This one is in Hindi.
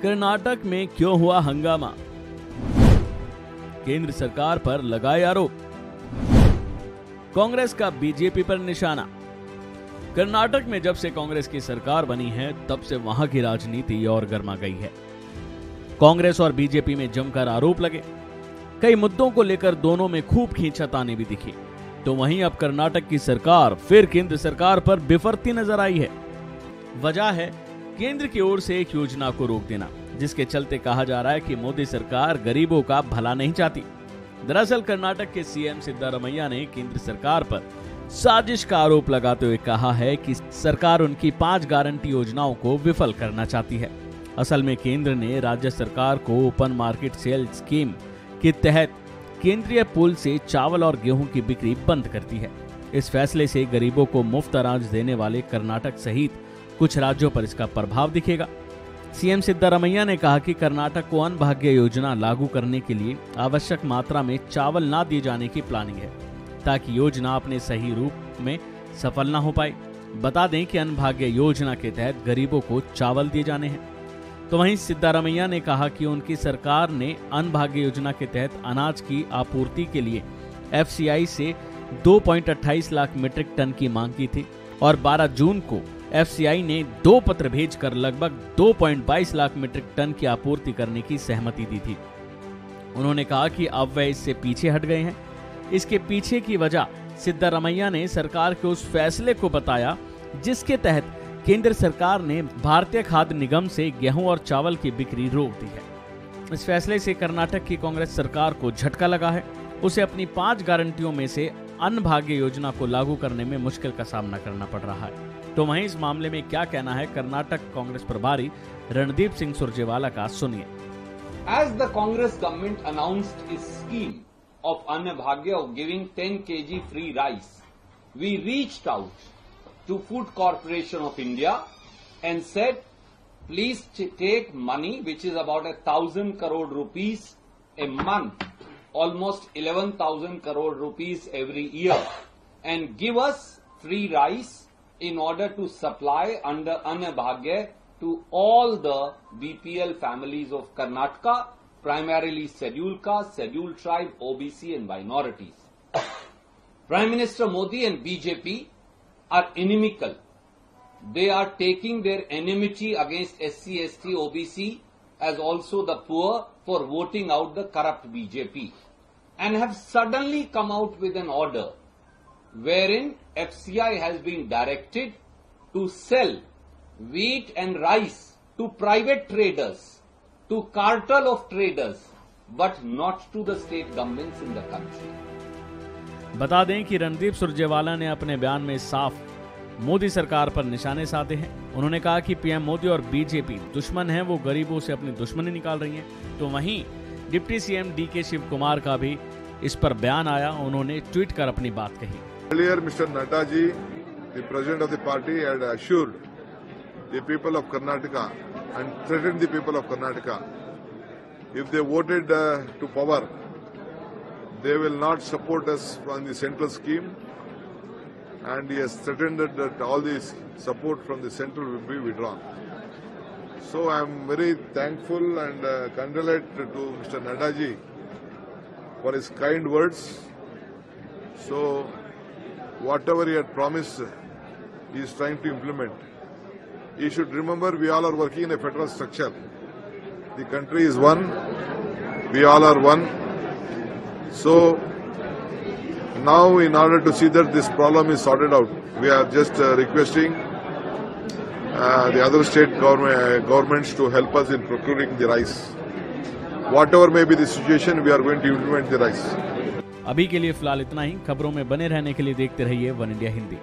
कर्नाटक में क्यों हुआ हंगामा, केंद्र सरकार पर लगाए आरोप, कांग्रेस का बीजेपी पर निशाना। कर्नाटक में जब से कांग्रेस की सरकार बनी है तब से वहां की राजनीति और गर्मा गई है। कांग्रेस और बीजेपी में जमकर आरोप लगे, कई मुद्दों को लेकर दोनों में खूब खींचातानी भी दिखी। तो वहीं अब कर्नाटक की सरकार फिर केंद्र सरकार पर बिफरती नजर आई है। वजह है केंद्र की ओर से एक योजना को रोक देना, जिसके चलते कहा जा रहा है कि मोदी सरकार गरीबों का भला नहीं चाहती। दरअसल कर्नाटक के सीएम सिद्धारमैया ने केंद्र सरकार पर साजिश का आरोप लगाते हुए कहा है कि सरकार उनकी 5 गारंटी योजनाओं को विफल करना चाहती है। असल में केंद्र ने राज्य सरकार को ओपन मार्केट सेल स्कीम के तहत केंद्रीय पूल से चावल और गेहूं की बिक्री बंद कर दी है। इस फैसले से गरीबों को मुफ्त अनाज देने वाले कर्नाटक सहित कुछ राज्यों पर इसका प्रभाव दिखेगा। सीएम सिद्धारमैया ने कहा कि कर्नाटक को अन्न भाग्य योजना लागू करने के लिए आवश्यक मात्रा में चावल न दिए जाने की प्लानिंग है, ताकि योजना अपने सही रूप में सफल न हो पाए। बता दें कि अन्न भाग्य योजना के तहत गरीबों को चावल दिए जाने हैं। तो वहीं सिद्धारमैया ने कहा कि उनकी सरकार ने अन्न भाग्य योजना के तहत अनाज की आपूर्ति के लिए एफसीआई से 2.28 लाख मीट्रिक टन की मांग की थी और 12 जून को एफसीआई ने 2 पत्र भेजकर लगभग 2.22 लाख मीट्रिक टन की आपूर्ति करने की सहमति दी थी। उन्होंने कहा कि अब वह इससे पीछे हट गए हैं। इसके पीछे की वजह सिद्धारमैया ने सरकार के उस फैसले को बताया जिसके तहत केंद्र सरकार ने भारतीय खाद्य निगम से गेहूं और चावल की बिक्री रोक दी है। इस फैसले से कर्नाटक की कांग्रेस सरकार को झटका लगा है। उसे अपनी 5 गारंटियों में से अन्न भाग्य योजना को लागू करने में मुश्किल का सामना करना पड़ रहा है। तो वहीं इस मामले में क्या कहना है कर्नाटक कांग्रेस प्रभारी रणदीप सिंह सुरजेवाला का, सुनिए। As the Congress government announced its scheme of Anna Bhagya of giving 10 kg free rice, we reached out to Food Corporation of India and said, please take money, which is about 1,000 crore rupees a month, almost 11,000 crore rupees every year, and give us free rice in order to supply under Anna Bhagya to all the BPL families of Karnataka, primarily scheduled caste, scheduled tribe, OBC and minorities. Prime Minister Modi and BJP are inimical. They are taking their enmity against SC, ST, OBC as also the poor for voting out the corrupt BJP and have suddenly come out with an order wherein FCI has been directed to sell wheat and rice to private traders, to cartel of traders, but not to the state governments in the country. बता दें कि रणदीप सुरजेवाला ने अपने बयान में साफ मोदी सरकार पर निशाने साधे हैं। उन्होंने कहा कि पीएम मोदी और बीजेपी दुश्मन हैं, वो गरीबों से अपनी दुश्मनी निकाल रही हैं। तो वहीं deputy CM DK Shivakumar का भी इस पर बयान आया। उन्होंने ट्वीट कर अपनी बात कही। Earlier, Mr. Nadda ji, the president of the party, had assured the people of Karnataka and threatened the people of Karnataka, if they voted to power, they will not support us from the central scheme, and he has threatened that all this support from the central will be withdrawn. So I am very thankful and condolent to Mr. Nadda ji for his kind words. So whatever he had promised, he is trying to implement. He should remember we all are working in a federal structure. The country is one. We all are one. So now, in order to see that this problem is sorted out, we are just requesting the other state governments to help us in procuring the rice. Whatever may be the situation, we are going to implement the rice. अभी के लिए फिलहाल इतना ही। खबरों में बने रहने के लिए देखते रहिए वन इंडिया हिंदी।